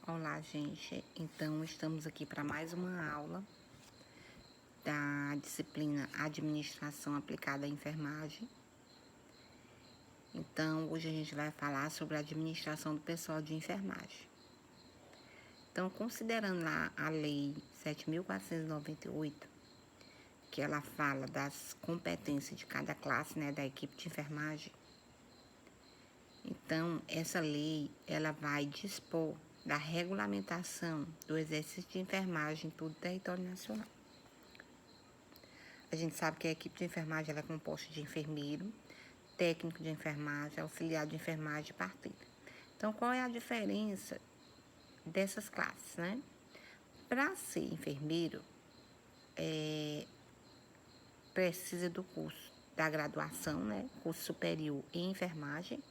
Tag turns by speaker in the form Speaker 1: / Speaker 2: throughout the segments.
Speaker 1: Olá, gente. Então, estamos aqui para mais uma aula da disciplina Administração Aplicada à Enfermagem. Então, hoje a gente vai falar sobre a administração do pessoal de enfermagem. Então, considerando lá a Lei 7.498, que ela fala das competências de cada classe, né, da equipe de enfermagem. Então, essa lei, ela vai dispor da regulamentação do exercício de enfermagem em todo o território nacional. A gente sabe que a equipe de enfermagem ela é composta de enfermeiro, técnico de enfermagem, auxiliar de enfermagem e parteira. Então, qual é a diferença dessas classes, né? Para ser enfermeiro, precisa do curso da graduação, né? Curso superior em enfermagem.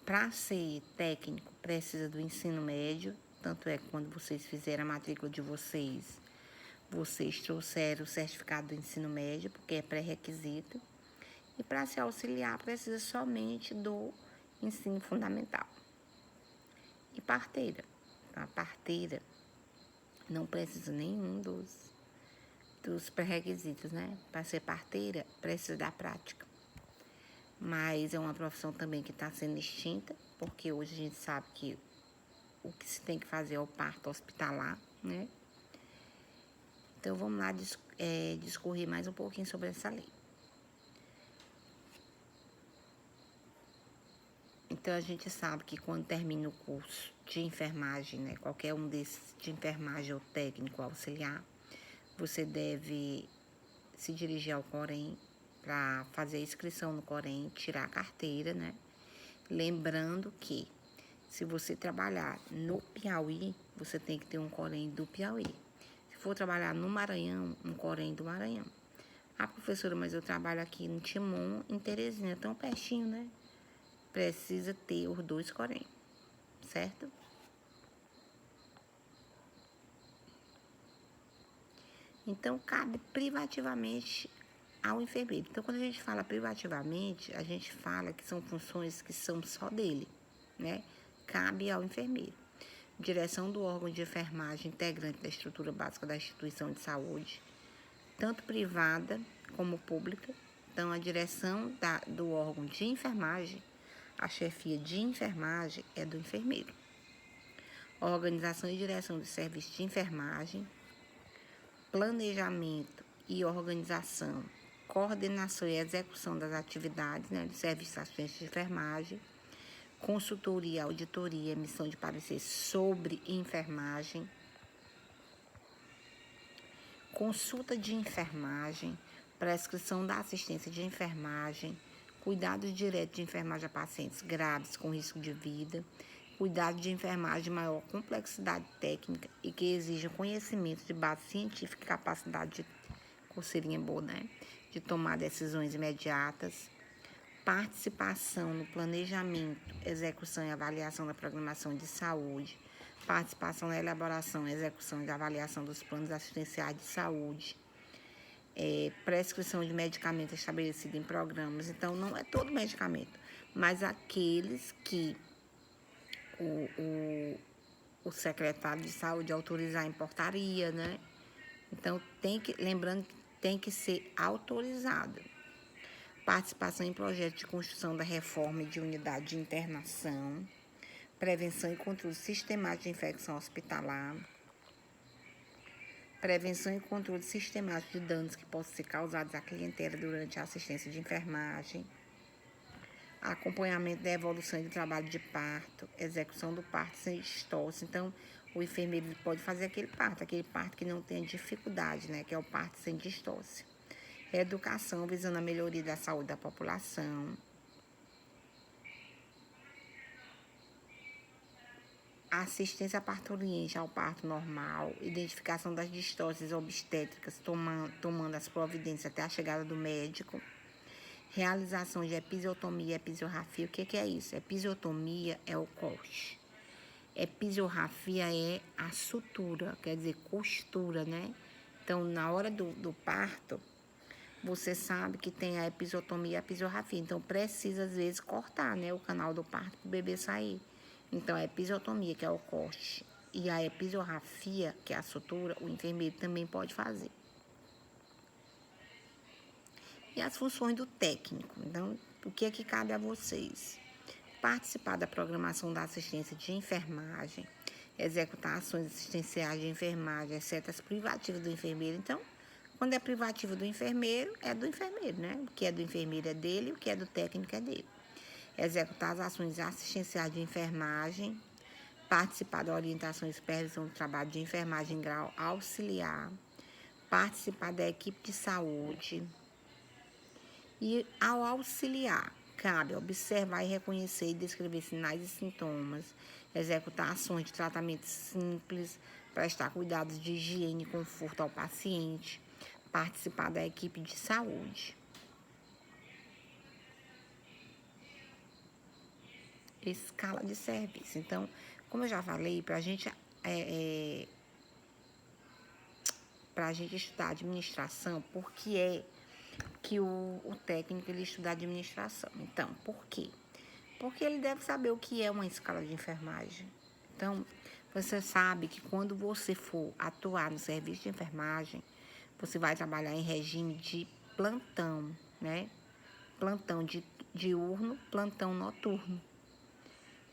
Speaker 1: Para ser técnico, precisa do ensino médio, tanto é que quando vocês fizeram a matrícula de vocês trouxeram o certificado do ensino médio, porque é pré-requisito. E para ser auxiliar, precisa somente do ensino fundamental. E parteira. A parteira não precisa nenhum dos pré-requisitos, né? Para ser parteira, precisa da prática. Mas é uma profissão também que está sendo extinta, porque hoje a gente sabe que o que se tem que fazer é o parto hospitalar, né? Então, vamos lá discorrer mais um pouquinho sobre essa lei. Então, a gente sabe que quando termina o curso de enfermagem, né, qualquer um desses de enfermagem ou técnico auxiliar, você deve se dirigir ao Corém para fazer a inscrição no Corém, tirar a carteira, né? Lembrando que se você trabalhar no Piauí, você tem que ter um Corém do Piauí. Se for trabalhar no Maranhão, um Corém do Maranhão. Ah, professora, mas eu trabalho aqui no Timon, em Teresina, tão pertinho, né? Precisa ter os dois Corém, certo? Então, cabe privativamente ao enfermeiro. Então, quando a gente fala privativamente, a gente fala que são funções que são só dele, né? Cabe ao enfermeiro. Direção do órgão de enfermagem integrante da estrutura básica da instituição de saúde, tanto privada como pública. Então, a direção do órgão de enfermagem, a chefia de enfermagem é do enfermeiro. Organização e direção do serviço de enfermagem, planejamento e organização, coordenação e execução das atividades, né, do serviço de assistência de enfermagem, consultoria, auditoria, emissão de parecer sobre enfermagem, consulta de enfermagem, prescrição da assistência de enfermagem, cuidados diretos de enfermagem a pacientes graves com risco de vida, cuidado de enfermagem de maior complexidade técnica e que exijam conhecimento de base científica e capacidade de coceirinha boa, né? De tomar decisões imediatas, participação no planejamento, execução e avaliação da programação de saúde, participação na elaboração, execução e avaliação dos planos assistenciais de saúde, prescrição de medicamentos estabelecidos em programas. Então, não é todo medicamento, mas aqueles que o secretário de saúde autorizar em portaria, né? Então, lembrando que tem que ser autorizado. Participação em projetos de construção da reforma e de unidade de internação, prevenção e controle sistemático de infecção hospitalar, prevenção e controle sistemático de danos que possam ser causados à clientela durante a assistência de enfermagem, acompanhamento da evolução e do trabalho de parto, execução do parto sem distorce. Então, o enfermeiro pode fazer aquele parto que não tem dificuldade, né? Que é o parto sem distorce. Educação visando a melhoria da saúde da população. Assistência parturiente ao parto normal, identificação das distorces obstétricas, tomando as providências até a chegada do médico. Realização de episiotomia e episiografia. O que é isso? Episiotomia é o corte. Episiografia é a sutura, quer dizer, costura, né? Então, na hora do parto, você sabe que tem a episiotomia e a episiografia. Então, precisa, às vezes, cortar, né, o canal do parto para o bebê sair. Então, a episiotomia, que é o corte e a episografia, que é a sutura, o enfermeiro também pode fazer. E as funções do técnico. Então, o que é que cabe a vocês? Participar da programação da assistência de enfermagem, executar ações assistenciais de enfermagem, exceto as privativas do enfermeiro. Então, quando é privativo do enfermeiro, é do enfermeiro, né? O que é do enfermeiro é dele, o que é do técnico é dele. Executar as ações assistenciais de enfermagem, participar da orientação e supervisão do trabalho de enfermagem em grau auxiliar, participar da equipe de saúde. E ao auxiliar, cabe observar e reconhecer e descrever sinais e sintomas, executar ações de tratamento simples, prestar cuidados de higiene e conforto ao paciente, participar da equipe de saúde. Escala de serviço. Então, como eu já falei, para a gente estudar administração, por que é que o técnico ele estuda administração? Então, por quê? Porque ele deve saber o que é uma escala de enfermagem. Então, você sabe que quando você for atuar no serviço de enfermagem, você vai trabalhar em regime de plantão, né? Plantão diurno, plantão noturno.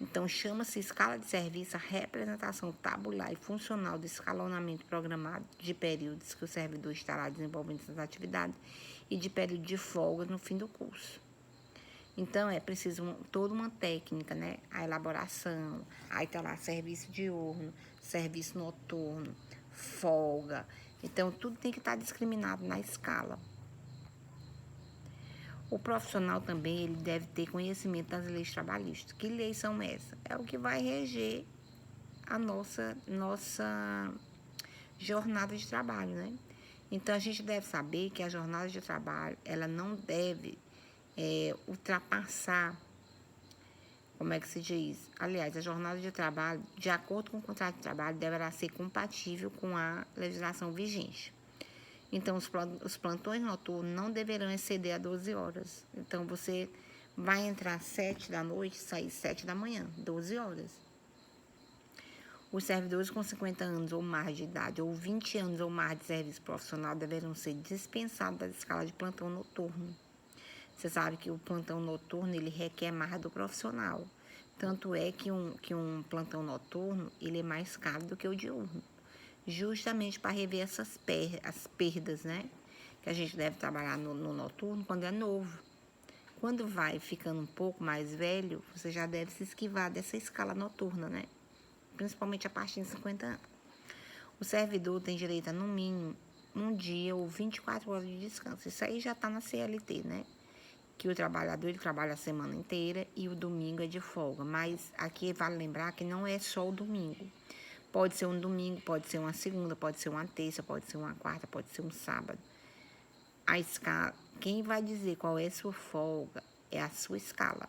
Speaker 1: Então, chama-se escala de serviço a representação tabular e funcional do escalonamento programado de períodos que o servidor estará desenvolvendo essas atividades e de período de folga no fim do curso. Então, é preciso toda uma técnica, né? A elaboração, aí tá lá serviço diurno, serviço noturno, folga. Então, tudo tem que estar discriminado na escala. O profissional também ele deve ter conhecimento das leis trabalhistas. Que leis são essas? É o que vai reger a nossa jornada de trabalho, né? Então, a gente deve saber que a jornada de trabalho, ela não deve ultrapassar, como é que se diz? Aliás, a jornada de trabalho, de acordo com o contrato de trabalho, deverá ser compatível com a legislação vigente. Então, os plantões noturnos não deverão exceder a 12 horas. Então, você vai entrar às 7 da noite e sair às 7 da manhã, 12 horas. Os servidores com 50 anos ou mais de idade ou 20 anos ou mais de serviço profissional deverão ser dispensados da escala de plantão noturno. Você sabe que o plantão noturno ele requer mais do profissional. Tanto é que um plantão noturno ele é mais caro do que o diurno. Justamente para rever as perdas, né? Que a gente deve trabalhar no noturno quando é novo. Quando vai ficando um pouco mais velho, você já deve se esquivar dessa escala noturna, né? Principalmente a partir de 50 anos. O servidor tem direito a, no mínimo, um dia ou 24 horas de descanso. Isso aí já está na CLT, né? Que o trabalhador ele trabalha a semana inteira e o domingo é de folga. Mas aqui vale lembrar que não é só o domingo. Pode ser um domingo, pode ser uma segunda, pode ser uma terça, pode ser uma quarta, pode ser um sábado. A escala, quem vai dizer qual é a sua folga é a sua escala.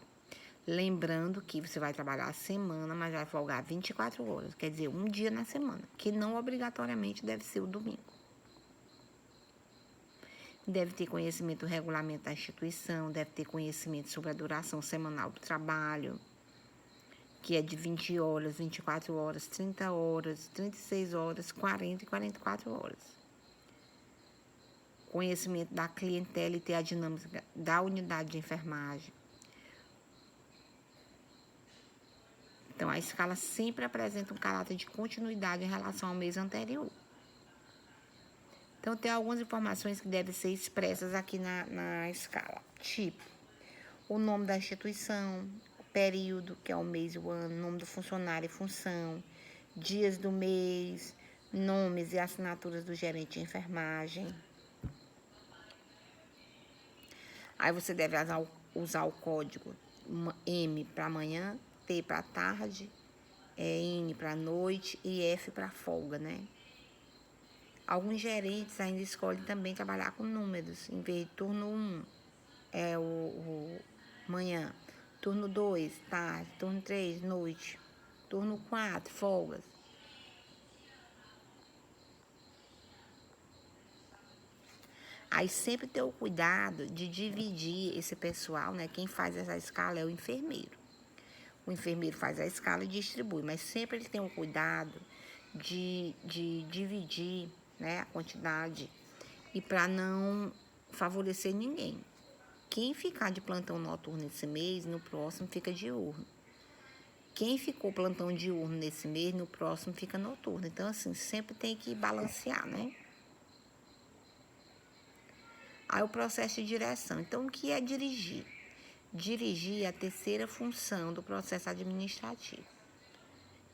Speaker 1: Lembrando que você vai trabalhar a semana, mas vai folgar 24 horas, quer dizer, um dia na semana, que não obrigatoriamente deve ser o domingo. Deve ter conhecimento do regulamento da instituição, deve ter conhecimento sobre a duração semanal do trabalho, que é de 20 horas, 24 horas, 30 horas, 36 horas, 40 e 44 horas. Conhecimento da clientela e ter a dinâmica da unidade de enfermagem. Então, a escala sempre apresenta um caráter de continuidade em relação ao mês anterior. Então, tem algumas informações que devem ser expressas aqui na escala. Tipo, o nome da instituição, o período, que é o mês e o ano, nome do funcionário e função, dias do mês, nomes e assinaturas do gerente de enfermagem. Aí você deve usar o código M para manhã, T para tarde, N para noite e F para folga, né? Alguns gerentes ainda escolhem também trabalhar com números. Em vez de turno 1, é o manhã. Turno 2, tarde. Turno 3, noite. Turno 4, folgas. Aí sempre ter o cuidado de dividir esse pessoal, né? Quem faz essa escala é o enfermeiro. O enfermeiro faz a escala e distribui, mas sempre ele tem o cuidado de dividir, né, a quantidade e para não favorecer ninguém. Quem ficar de plantão noturno esse mês, no próximo fica diurno. Quem ficou plantão diurno nesse mês, no próximo fica noturno. Então, assim, sempre tem que balancear, né? Aí o processo de direção. Então, o que é dirigir? Dirigir é a terceira função do processo administrativo.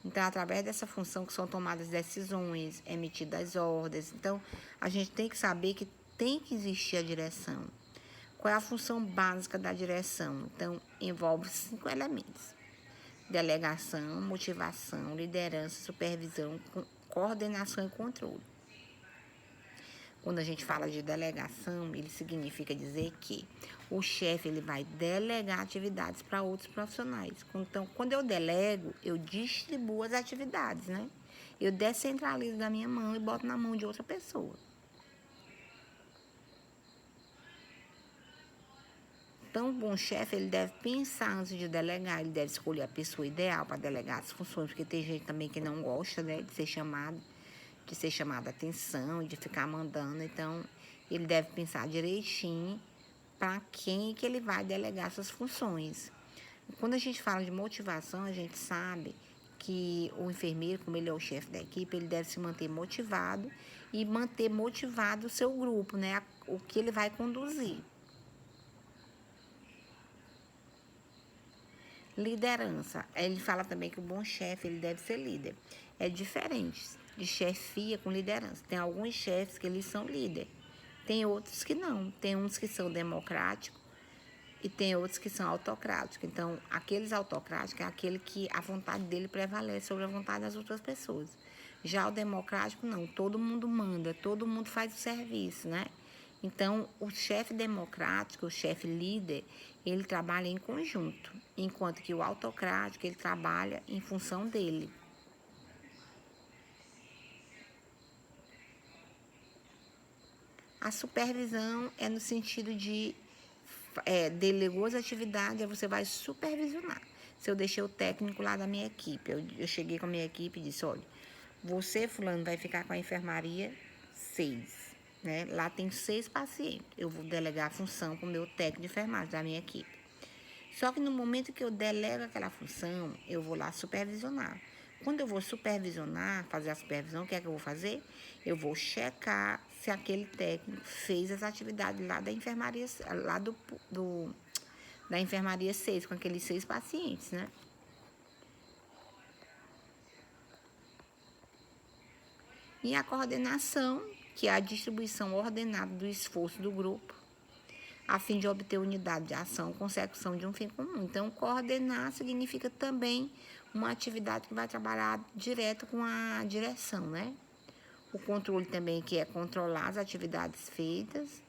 Speaker 1: Então, através dessa função que são tomadas decisões, emitidas ordens. Então, a gente tem que saber que tem que existir a direção. Qual é a função básica da direção? Então, envolve 5 elementos: delegação, motivação, liderança, supervisão, coordenação e controle. Quando a gente fala de delegação, ele significa dizer que o chefe ele vai delegar atividades para outros profissionais. Então, quando eu delego, eu distribuo as atividades, né? Eu descentralizo da minha mão e boto na mão de outra pessoa. Então, o bom chefe, ele deve pensar antes de delegar, ele deve escolher a pessoa ideal para delegar as funções, porque tem gente também que não gosta, né, de ser chamado a atenção e de ficar mandando. Então, ele deve pensar direitinho para quem que ele vai delegar suas funções. Quando a gente fala de motivação, a gente sabe que o enfermeiro, como ele é o chefe da equipe, ele deve se manter motivado e manter motivado o seu grupo, né, o que ele vai conduzir. Liderança. Ele fala também que o bom chefe, ele deve ser líder. É diferente de chefia com liderança. Tem alguns chefes que eles são líder. Tem outros que não. Tem uns que são democráticos e tem outros que são autocráticos. Então, aqueles autocráticos é aquele que a vontade dele prevalece sobre a vontade das outras pessoas. Já o democrático, não. Todo mundo manda, todo mundo faz o serviço, né? Então, o chefe democrático, o chefe líder, ele trabalha em conjunto, enquanto que o autocrático, ele trabalha em função dele. A supervisão é no sentido de delegou as atividades, aí você vai supervisionar. Se eu deixei o técnico lá da minha equipe, eu cheguei com a minha equipe e disse, olha, você, fulano, vai ficar com a enfermaria 6. Né? Lá tem 6 pacientes. Eu vou delegar a função para o meu técnico de enfermagem da minha equipe. Só que no momento que eu delego aquela função, eu vou lá supervisionar. Quando eu vou supervisionar, fazer a supervisão, o que é que eu vou fazer? Eu vou checar se aquele técnico fez as atividades lá da enfermaria, lá da enfermaria 6, com aqueles 6 pacientes, né? E a coordenação, que é a distribuição ordenada do esforço do grupo, a fim de obter unidade de ação, consecução de um fim comum. Então, coordenar significa também uma atividade que vai trabalhar direto com a direção, né? O controle também, que é controlar as atividades feitas.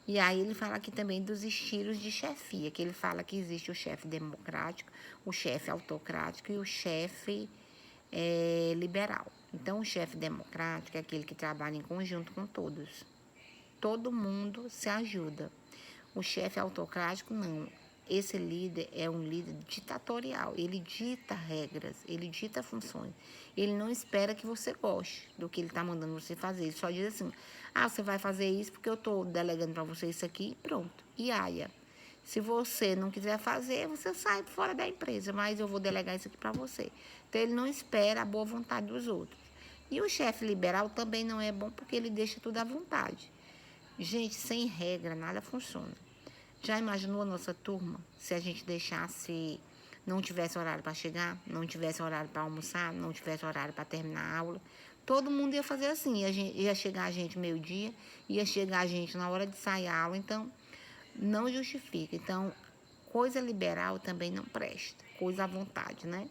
Speaker 1: E aí ele fala aqui também dos estilos de chefia, que ele fala que existe o chefe democrático, o chefe autocrático e o chefe liberal. Então, o chefe democrático é aquele que trabalha em conjunto com todos. Todo mundo se ajuda. O chefe autocrático, não. Esse líder é um líder ditatorial. Ele dita regras, ele dita funções. Ele não espera que você goste do que ele está mandando você fazer. Ele só diz assim, você vai fazer isso porque eu estou delegando para você isso aqui e pronto. E aia. Se você não quiser fazer, você sai fora da empresa, mas eu vou delegar isso aqui para você. Então, ele não espera a boa vontade dos outros. E o chefe liberal também não é bom porque ele deixa tudo à vontade. Gente, sem regra, nada funciona. Já imaginou a nossa turma se a gente deixasse, não tivesse horário para chegar, não tivesse horário para almoçar, não tivesse horário para terminar a aula? Todo mundo ia fazer assim, ia chegar a gente meio-dia, ia chegar a gente na hora de sair a aula, então não justifica. Então, coisa liberal também não presta, coisa à vontade, né?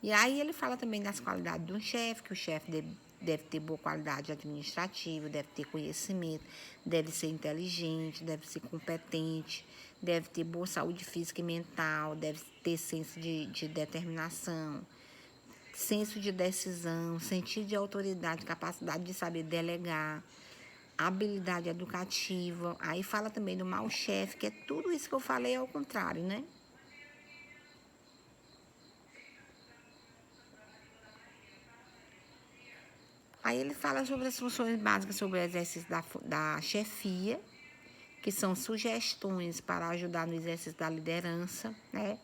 Speaker 1: E aí ele fala também das qualidades de um chefe, que o chefe deve ter boa qualidade administrativa, deve ter conhecimento, deve ser inteligente, deve ser competente, deve ter boa saúde física e mental, deve ter senso de determinação, senso de decisão, sentido de autoridade, capacidade de saber delegar. habilidade educativa. Aí fala também do mau chefe, que é tudo isso que eu falei ao contrário, né? Aí ele fala sobre as funções básicas sobre o exercício da chefia, que são sugestões para ajudar no exercício da liderança, né?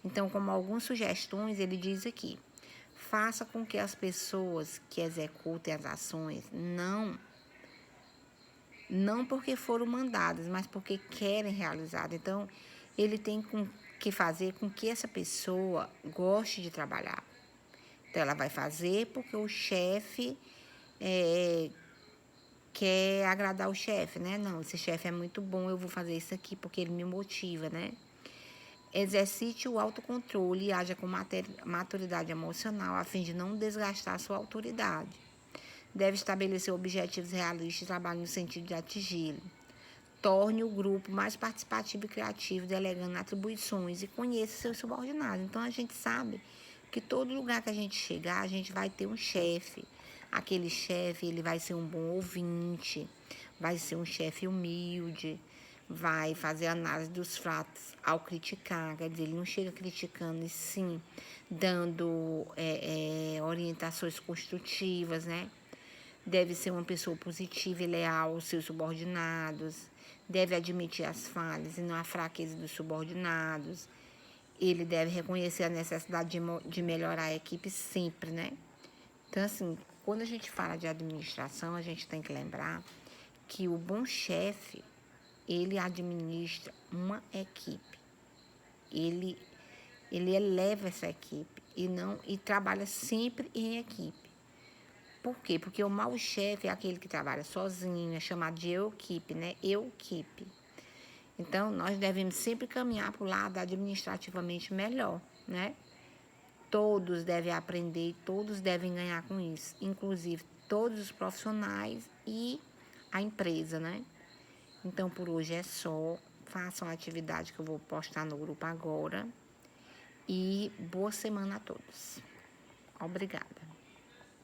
Speaker 1: Então, como algumas sugestões, ele diz aqui: faça com que as pessoas que executem as ações não porque foram mandadas, mas porque querem realizar. Então, ele tem que fazer com que essa pessoa goste de trabalhar. Então, ela vai fazer porque o chefe quer agradar o chefe, né? Não, esse chefe é muito bom, eu vou fazer isso aqui porque ele me motiva, né? Exercite o autocontrole e haja com maturidade emocional a fim de não desgastar a sua autoridade. Deve estabelecer objetivos realistas e trabalhar no sentido de atingi-los. Torne o grupo mais participativo e criativo, delegando atribuições e conheça seus subordinados. Então, a gente sabe que todo lugar que a gente chegar, a gente vai ter um chefe. Aquele chefe, ele vai ser um bom ouvinte, vai ser um chefe humilde, vai fazer análise dos fatos ao criticar. Quer dizer, ele não chega criticando, e sim dando orientações construtivas, né? Deve ser uma pessoa positiva e leal aos seus subordinados. Deve admitir as falhas e não a fraqueza dos subordinados. Ele deve reconhecer a necessidade de melhorar a equipe sempre, né? Então, assim, quando a gente fala de administração, a gente tem que lembrar que o bom chefe, ele administra uma equipe. Ele eleva essa equipe e trabalha sempre em equipe. Por quê? Porque o mau chefe é aquele que trabalha sozinho, é chamado de eu-equipe, né? Eu-equipe. Então, nós devemos sempre caminhar para o lado administrativamente melhor, né? Todos devem aprender, todos devem ganhar com isso, inclusive todos os profissionais e a empresa, né? Então, por hoje é só. Façam a atividade que eu vou postar no grupo agora. E boa semana a todos. Obrigada.